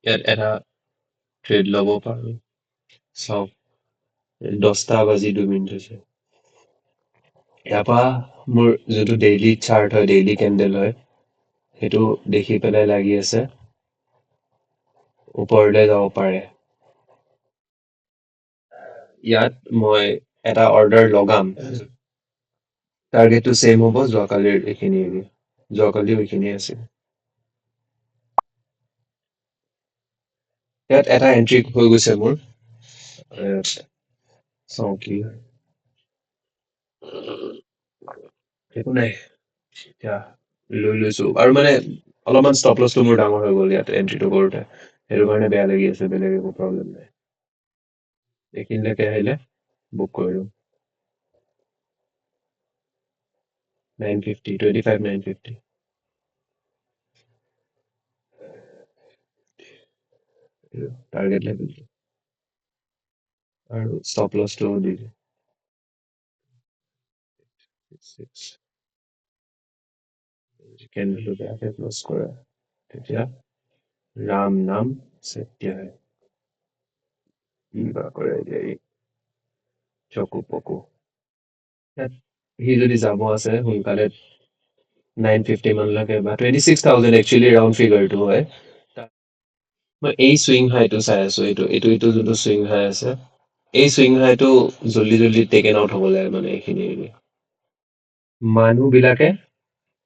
ইয়াত এটা ট্ৰেড ল'ব পাৰোঁ। চাওক 10:02 হৈছে। ইয়াৰ পৰা মোৰ যোনটো ডেইলি চাৰ্ট হয়, ডেইলি কেণ্ডেল হয়, সেইটো দেখি পেলাই লাগি আছে ওপৰলৈ যাব পাৰে। ইয়াত মই এটা অৰ্ডাৰ লগাম। টাৰ্গেটটো ছেম হ'ব যোৱাকালিৰ এইখিনি। যোৱাকালিও এইখিনি আছিল। ইয়াত এটা এন্ট্ৰি হৈ গৈছে মোৰ। চাওঁ কি হয়। একো নাই, এতিয়া লৈ লৈছো আৰু মানে অলপমান ষ্টপ লছটো মোৰ ডাঙৰ হৈ গ'ল ইয়াত এন্ট্ৰিটো কৰোঁতে, সেইটো কাৰণে বেয়া লাগি আছে, বেলেগ একো প্ৰব্লেম নাই। এইখিনিলৈকে আহিলে বুক কৰি দিম। 950, 25, 950। টাৰ্গেট লেভেল আৰু ষ্টপ লছটো দি দিম 6। কেণ্ডেলটো বেয়াকে ক্লজ কৰে তেতিয়া ৰাম নাম সত্য কিবা কৰে এতিয়া ই চকু পকু। ইয়াত সি যদি যাব আছে সোনকালে 950 মানলৈকে বা 26,000 একচুৱেলি ৰাউণ্ড ফিগাৰটো হয়। মই এই চুইং হাইটো চাই আছো, এইটো যোনটো চুইং হাই আছে, এই চুইং হাইটো জল্দি জল্দি টেকেন আউট হ'ব লাগে মানে এইখিনি মানুহ বিলাকে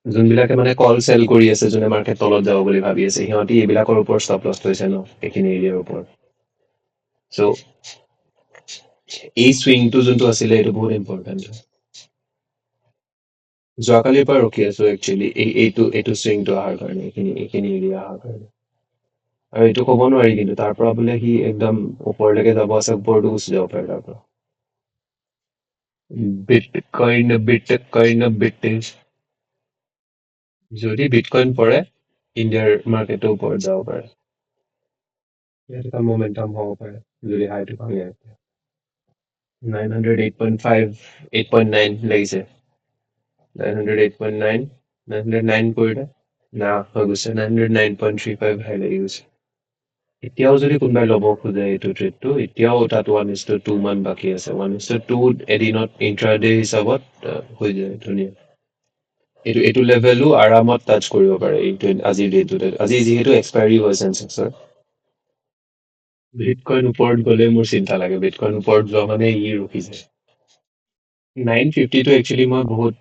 যোনবিলাকে মানে কল চেল কৰি আছে, যোনে মাৰ্কেট তলত যাব বুলি ভাবি আছে, সিহঁতি এইবিলাকৰ ওপৰত ষ্টপ লছ লৈছে ন, এইখিনি এৰিয়াৰ ওপৰত। চ' এই চুইংটো যোনটো আছিলে এইটো বহুত ইম্পৰ্টেণ্ট। যোৱাকালিৰ পৰা ৰখি আছো একচুৱেলি এইটো চুইংটো অহাৰ কাৰণে, এইখিনি এৰিয়া অহাৰ কাৰণে। আৰু এইটো ক'ব নোৱাৰি কিন্তু তাৰ পৰা বোলে সি একদম ওপৰলৈকে যাব আছে, ওপৰতো গুচি যাব পাৰে তাৰ পৰা। বিটকইন যদি বিটকইন পৰে ইণ্ডিয়াৰ মাৰ্কেটৰ ওপৰত যাব পাৰে। ইয়াত এটা মমেণ্টাম হ'ব পাৰে যদি হাইটো ভাঙে। 908.5, 8.9 লাগিছে। 908.9, 909 কৰিলে না হৈ গৈছে। 909.35 হাই লাগি গৈছে। এতিয়াও যদি কোনোবাই ল'ব খোজে এইটো ট্ৰেডটো, এতিয়াও তাত 1:2 মান বাকী আছে। 1:2 এদিনত ইণ্ট্ৰাডে হিচাপত হৈ যায় ধুনীয়া। এইটো লেভেলো আৰামত টাচ কৰিব পাৰে আজিৰ ডেটটোতে। আজি যিহেতু এক্সপায়াৰী হয় চেনচেক্সৰ। বিটকইন ওপৰত গ'লে মোৰ চিন্তা লাগে, বিটকইন ওপৰত যোৱা মানে ই ৰখি যায়। 950টো একচুৱেলি মই বহুত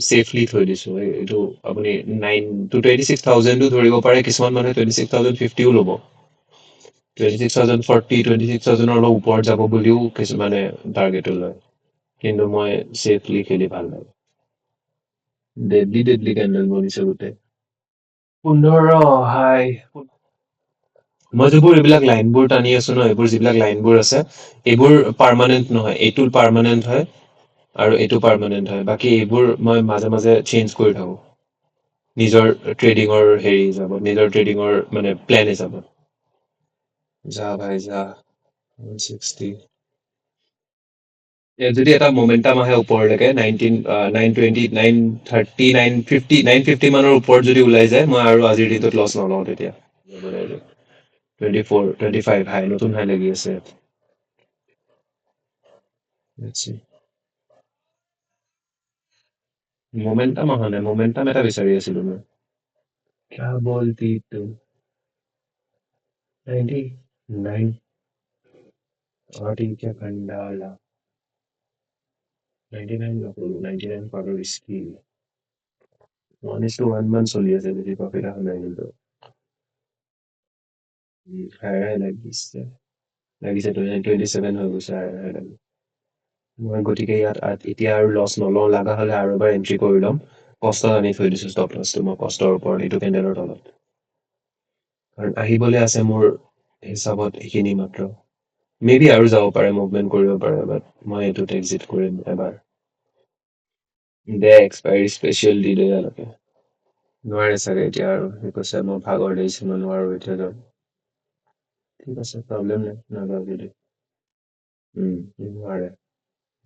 ছেফলি থৈ দিছো। এইটো আপুনি 26,000টো ধৰিব পাৰে, কিছুমান মানুহে 26,050ও ল'ব। 26,040, 26,000ৰ অলপ ওপৰত যাব বুলিও কিছুমানে টাৰ্গেটো লয়, কিন্তু মই ছেফলি খেলি ভাল লাগে। ডেডলি কেণ্ডেল বনিছে গোটেই 15 হাই। মই যিবোৰ এইবিলাক লাইনবোৰ টানি আছো ন, এইবোৰ যিবিলাক লাইনবোৰ আছে, এইবোৰ পাৰ্মানেণ্ট নহয়। এইটো পাৰ্মানেণ্ট হয় আৰু এইটো পাৰ্মানেণ্ট হয়। বাকী এইবোৰ মই মাজে মাজে চেঞ্জ কৰি থাকো নিজৰ ট্ৰেডিঙৰ হেৰি হিচাপত, নিজৰ ট্ৰেডিঙৰ মানে প্লেন হিচাপত। যা ভাই যা 160। যদি এটা মমেণ্টাম আহে ওপৰলৈকে 920, 930, 950 মানৰ ওপৰত যদি ওলাই যায়, মই আৰু আজিৰ দিনটোত লছ নলওঁ তেতিয়া। 24, 25 হাই, নতুন হাই লাগি আছে। Let's see. মমেণ্টাম অহা নাই, মমেণ্টাম এটা বিচাৰি আছিলো মই। क्या बोलती तुम 99 और क्या खंडाला 99 নকৰো, 99 পাৰো ৰিস্কি। 1:1 মান চলি আছে, যদি প্ৰফিট অহা নাই কিন্তু হাই লাগিছে 27 হৈ গৈছে হাই লাগি। মই গতিকে ইয়াত এতিয়া আৰু লছ নলওঁ, লগা হলে আৰু এবাৰ এন্ট্ৰি কৰি ল'ম। কষ্ট আনি থৈ দিছো ষ্টপ লছটো মই কষ্টৰ ওপৰত, এইটো কেণ্ডেলৰ তলত। কাৰণ আহিবলৈ আছে মোৰ হিচাপত এইখিনি মাত্ৰ। মে বি আৰু যাব পাৰে, মুভমেণ্ট কৰিব পাৰে, বাট মই এইটোত এক্সিট কৰিম এবাৰ। দে এক্সপায়াৰী স্পেচিয়েল দি দে ইয়ালৈকে। নোৱাৰে চাগে এতিয়া আৰু, সি কৈছে মই ভাগৰ লাগিছে, মই নোৱাৰো এতিয়া যাম। ঠিক আছে, প্ৰব্লেম নাই, নাযাওঁ যদি। নোৱাৰে,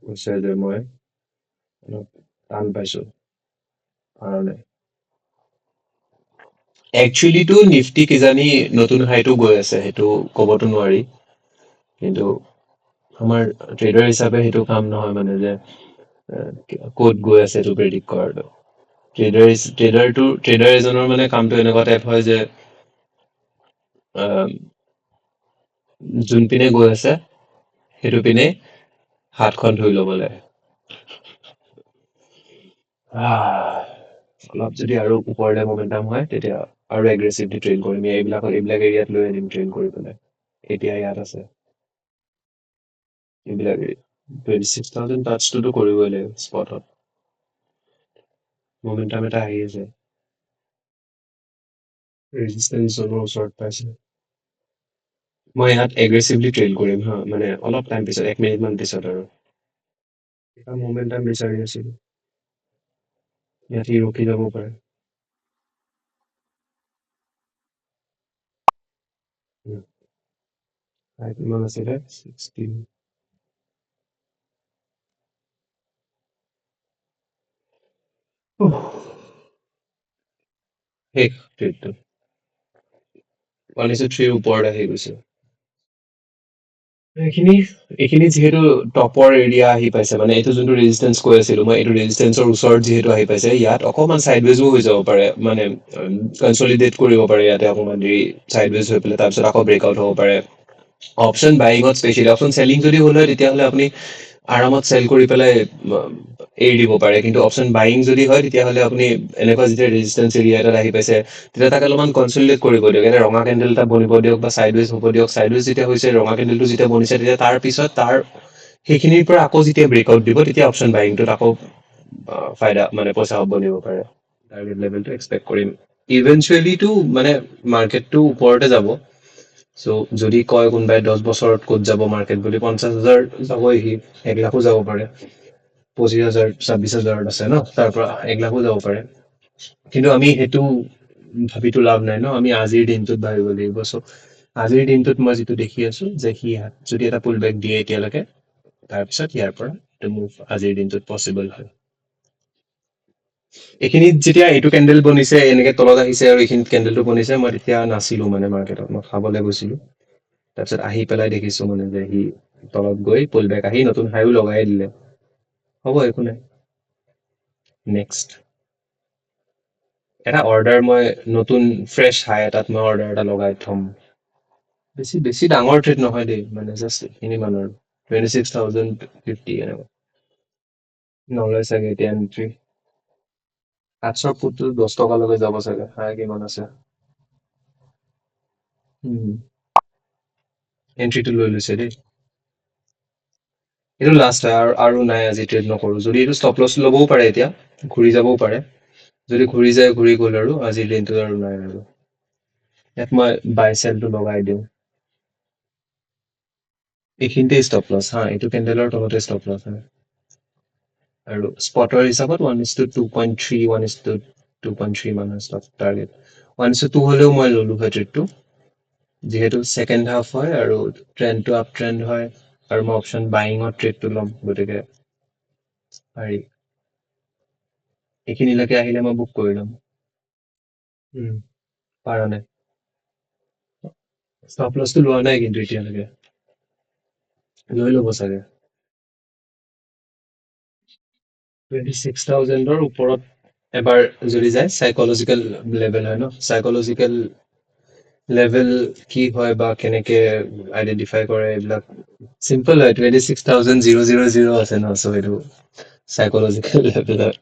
কৈছে যে মই অলপ টান পাইছো কাৰণে। একচুৱেলিটো নিফটি কিজানি নতুন হাইটো গৈ আছে, সেইটো ক'বতো নোৱাৰি। কিন্তু আমাৰ ট্ৰেডাৰ হিচাপে সেইটো কাম নহয় মানে যে ক'ত গৈ আছে এইটো প্ৰেডিক্ট কৰাটো। ট্ৰেডাৰ এজনৰ মানে কামটো এনেকুৱা টাইপ হয় যে আহ, যোনপিনে গৈ আছে সেইটো পিনে হাতখন ধুই ল'ব লাগে। অলপ যদি আৰু ওপৰলে মমেণ্টাম হয় তেতিয়া আৰু এগ্ৰেছিভলি ট্ৰেড কৰিম, এইবিলাক এৰিয়াত লৈ আনিম ট্ৰেড কৰি পেলাই। এতিয়া ইয়াত আছে এইবিলাক 26,000 টাচটোতো কৰিবই লাগিব স্পটত। মমেণ্টাম এটা আহি আছে, ৰেজিষ্টেঞ্চ জোনৰ ওচৰত পাইছে। মই ইয়াত এগ্ৰেছিভলি ট্ৰেড কৰিম হা, মানে অলপ টাইম পিছত, 1 মিনিট মান পিছত আৰু। এটা মমেণ্টাম বিচাৰি আছিলো, ইয়াত সি ৰখি যাব পাৰে। কিমান আছিলে 16। শেষ ট্ৰেডটো 1:3 ওপৰত আহি গৈছে। এইখিনি এইখিনি যিহেতু টপৰ এৰিয়া আহি পাইছে, মানে এইটো যোনটো ৰেজিষ্টেঞ্চ কৈ আছিলো মই, এইটো ৰেজিষ্টেঞ্চৰ ওচৰত যিহেতু আহি পাইছে, ইয়াত অকণমান চাইডৱেজো হৈ যাব পাৰে, মানে কনচলিডেট কৰিব পাৰে ইয়াতে অকণমান দেৰি চাইডৱেজ হৈ পেলাই, তাৰপিছত আকৌ ব্ৰেকআউট হ'ব পাৰে। অপশ্যন বাইঙত স্পেচিয়েলি, অপশ্যন চেলিং যদি হ'ল হয় তেতিয়াহ'লে আপুনি আৰামত চেল কৰি পেলাই এৰি দিব পাৰে, কিন্তু অপশ্যন বাইং যদি হয় তেতিয়াহ'লে আপুনি এনেকুৱা যেতিয়া ৰেজিষ্টেঞ্চ এৰিয়া এটাত আহি পাইছে তেতিয়া তাক অলপমান কনচলিডেট কৰিব দিয়ক, এটা ৰঙা কেণ্ডেল এটা বনিব দিয়ক বা চাইডৱেজ হ'ব দিয়ক। চাইডৱেজ যেতিয়া হৈছে, ৰঙা কেণ্ডেলটো যেতিয়া বনিছে, তেতিয়া তাৰ পিছত সেইখিনিৰ পৰা আকৌ যেতিয়া ব্ৰেকআউট দিব তেতিয়া অপশ্যন বাইংটোত আকৌ ফাইদা মানে পইচা বনিব পাৰে। টাৰ্গেট লেভেলটো এক্সপেক্ট কৰিম। ইভেনচুৱেলিটো মানে মাৰ্কেটটো ওপৰতে যাব। চ' যদি কয় কোনোবাই 10 বছৰত ক'ত যাব মাৰ্কেট বুলি, 50,000 যাবই সি, 1 লাখো যাব পাৰে। 25,000 26,000 আছে ন, তাৰ পৰা 1 লাখো যাব পাৰে। কিন্তু আমি সেইটো ভাবিতো লাভ নাই ন, আমি আজিৰ দিনটোত ভাবিব লাগিব। চ' আজিৰ দিনটোত মই যিটো দেখি আছো যে সি যদি এটা পুল বেক দিয়ে এতিয়ালৈকে, তাৰপিছত ইয়াৰ পৰা মুভ আজিৰ দিনটোত পচিবল হয়। এইখিনিত যেতিয়া এইটো কেণ্ডেল বনিছে, এনেকে তলত আহিছে আৰু এইখিনিত কেণ্ডেলটো বনিছে, মই তেতিয়া নাছিলো মানে মাৰ্কেটত, মই খাবলৈ গৈছিলো। তাৰপিছত আহি পেলাই দেখিছো মানে যে সি তলত গৈ পুল বেক আহি নতুন হাইও লগাই দিলে। হ'ব, একো নাই। নেক্সট এটা অৰ্ডাৰ, মই নতুন ফ্ৰেছ হাই এটাত মই অৰ্ডাৰ এটা লগাই থম। বেছি বেছি ডাঙৰ ট্ৰেড নহয় দেই, মানে জাষ্ট এইখিনি মান আৰু 26,050 এনেকুৱা। নলয় চাগে এতিয়া এন্ট্ৰি। 800 ফুটটো 10 টকালৈকে যাব চাগে, হাই কিমান আছে। এন্ট্ৰিটো লৈ লৈছে দেই। এইটো লাষ্ট হয়, আৰু নাই আজি ট্ৰেড নকৰো। যদি এইটো ষ্টপ লছ ল'বও পাৰে, এতিয়া ঘূৰি যাবও পাৰে। যদি ঘূৰি যায় ঘূৰি গ'ল, আৰু আজিৰ দিনটো আৰু নাই আৰু। ইয়াত মই বাই চেলটো লগাই দিওঁ। এইখিনিতে ষ্টপ লছ হা, এইটো কেণ্ডেলৰ তলতে ষ্টপ লছ হয়। আৰু স্পটৰ হিচাপত 1:2.3, 1:2.3 মানৰ ষ্টপ টাৰ্গেট। 1:2 হ'লেও মই ললো হয় ট্ৰেডটো, যিহেতু ছেকেণ্ড হাফ হয় আৰু ট্ৰেণ্ডটো আপ ট্ৰেণ্ড হয়, আৰু মই অপশ্যন বাইঙত ট্ৰেডটো ল'ম, গতিকে পাৰি। এইখিনিলৈকে আহিলে মই বুক কৰি ল'ম। পাৰা নাই। ষ্টপ লছটো লোৱা নাই কিন্তু এতিয়ালৈকে, লৈ ল'ব চাগে। 26,000-ৰ ওপৰত এবাৰ যদি যায়, চাইকলজিকেল লেভেল হয় ন, চাইকলজিকেল লেভেল কি হয় বা কেনেকে আইডেন্টিফাই কৰে, এইবিলাক চিম্পল হয়। 26,000 আছে ন, চ' এইটো চাইকলজিকেল লেভেল হয়।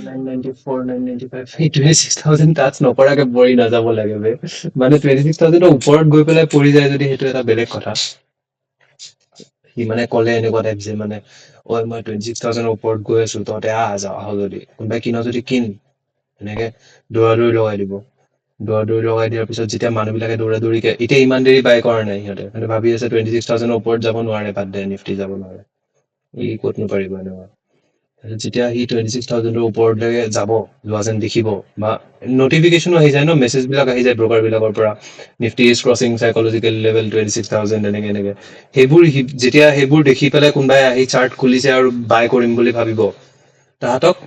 994, 995, 26,000 টাচ নকৰাকে পৰি নাযাব লাগে বে। মানে 26,000-ৰ ওপৰত গৈ পেলাই পৰি যায় যদি সেইটো এটা বেলেগ কথা। সি মানে ক'লে এনেকুৱা টাইপ যে মানে, ঐ মই 26,000-ৰ ওপৰত গৈ আছো, তহঁতে আহ যদি কোনোবাই কিন যদি কিন, এনেকে দৌৰা-দৌৰি লগাই দিব। দৌৰা-দৌৰি লগাই দিয়াৰ পিছত যেতিয়া মানুহবিলাকে দৌৰা-দৌৰিকে, এতিয়া ইমান দেৰি বাই কৰা নাই সিহঁতে ভাবি আছে 26,000-ৰ ওপৰত যাব নোৱাৰে, বাদ দে নিফটি যাব নোৱাৰে, ই ক'ত নো পাৰিব এনেকুৱা। যেতিয়া সি 26,000-ৰ ওপৰলৈকে যাব, যোৱা যেন দেখিব, বা নটিফিকেশনো আহি যায় ন, মেছেজ বিলাক আহি যায় ব্ৰকাৰ বিলাকৰ পৰা, Nifty is crossing psychological level 26,000, এনেকে যেতিয়া সেইবোৰ দেখি পেলাই কোনোবাই আহি চাৰ্ট খুলিছে আৰু বাই কৰিম বুলি ভাবিব, তাহাঁতক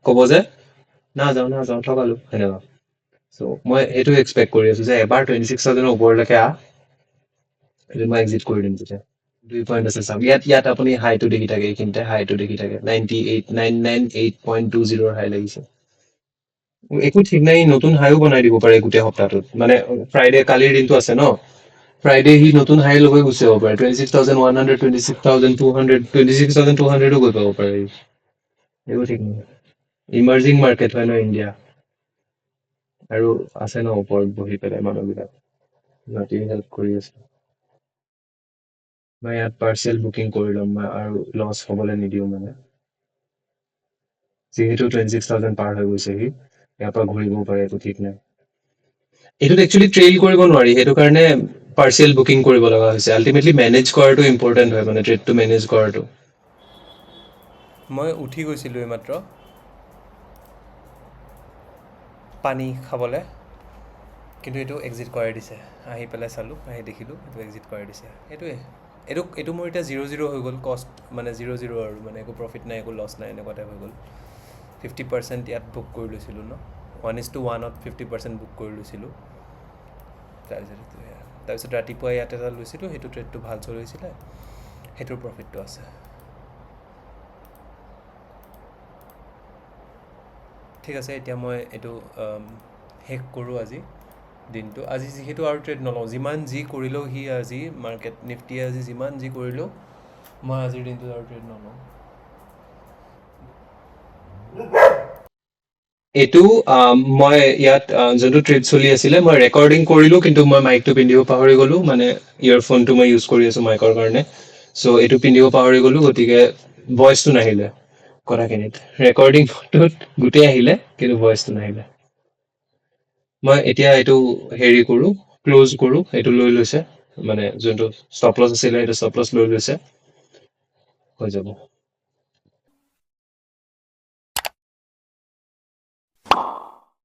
ক'ব যে নাযাওঁ ঠগালো সেনেকুৱা। চ' মই এইটো এক্সপেক্ট কৰি আছো যে এবাৰ 26,000 ওপৰলৈকে এইটো মই এক্সিট কৰি দিম তেতিয়া। 2 পইণ্ট আছে চাওক, ইয়াত আপুনি হাইটো দেখি থাকে, এইখিনিতে হাইটো দেখি থাকে 998.20 হাই লাগিছে। একো ঠিক নাই, নতুন হাইও বনাই দিব পাৰে গোটেই সপ্তাহটোত, মানে ফ্ৰাইডে কালিৰ দিনটো আছে ন, ফ্ৰাইডে সি নতুন হাই লৈ গুচি যাব পাৰে, 26,100, 26,200, 26,200ও গৈ পাব পাৰে সি। একো ঠিক নহয়, ইমাৰ্জিং মাৰ্কেট হয় ন ইণ্ডিয়া, আৰু আছে ন ওপৰত বহি পেলাই মানুহবিলাক সিহঁতি হেল্প কৰি আছে। মই ইয়াত পাৰ্চেল বুকিং কৰি ল'ম, মই আৰু লছ হ'বলৈ নিদিওঁ মানে, যিহেতু 26,000 পাৰ হৈ গৈছে সি, ইয়াৰ পৰা ঘূৰিবও পাৰে, একো ঠিক নাই। এইটোত একচুৱেলি ট্ৰেইল কৰিব নোৱাৰি, সেইটো কাৰণে পাৰ্চেল বুকিং কৰিব লগা হৈছে। আল্টিমেটলি মেনেজ কৰাটো ইম্পৰ্টেণ্ট হয়, মানে ট্ৰেডটো মেনেজ কৰাটো। মই উঠি গৈছিলোঁ এইমাত্ৰ পানী খাবলৈ, কিন্তু এইটো এক্সিট কৰাই দিছে। আহি পেলাই চালোঁ, আহি দেখিলোঁ এইটো এক্সিট কৰাই দিছে। এইটো মোৰ এতিয়া 0-0 হৈ গ'ল, কষ্ট মানে 0-0 আৰু, মানে একো প্ৰফিট নাই, একো লছ নাই, এনেকুৱা টাইপ হৈ গ'ল। 50% ইয়াত বুক কৰি লৈছিলোঁ ন, 1:1ত 50% বুক কৰি লৈছিলোঁ। তাৰপিছত ৰাতিপুৱা ইয়াত এটা লৈছিলোঁ, সেইটো ট্ৰেডটো ভাল চলিছিলে, সেইটোৰ প্ৰফিটটো আছে। ঠিক আছে, এতিয়া মই এইটো শেষ কৰোঁ আজি দিনটো। আজি যিহেতু আৰু ট্ৰেড নলওঁ, যিমান যি কৰিলেও সি আজি মাৰ্কেট নিফটিয়ে আজি যিমান যি কৰিলেও মই আজিৰ দিনটোত আৰু ট্ৰেড নলওঁ। এইটো মই ইয়াত যোনটো ট্ৰেড চলি আছিলে মই ৰেকৰ্ডিং কৰিলো, কিন্তু মই মাইকটো পিন্ধিব পাহৰি গলো, মানে ইয়েৰফোনটো মই ইউজ কৰি আছো মাইকৰ কাৰণে, চ' এইটো পিন্ধিব পাহৰি গলো, গতিকে ভইচটো নাহিলে কথাখিনিত। ৰেকৰ্ডিংটোত গোটেই আহিলে, কিন্তু ভইচটো নাহিলে। মই এতিয়া এইটো হেৰি কৰো, ক্ল'জ কৰো, এইটো লৈ লৈছে, মানে যোনটো ষ্টপ লছ আছিলে সেইটো ষ্টপ লছ লৈ লৈছে, হৈ যাব।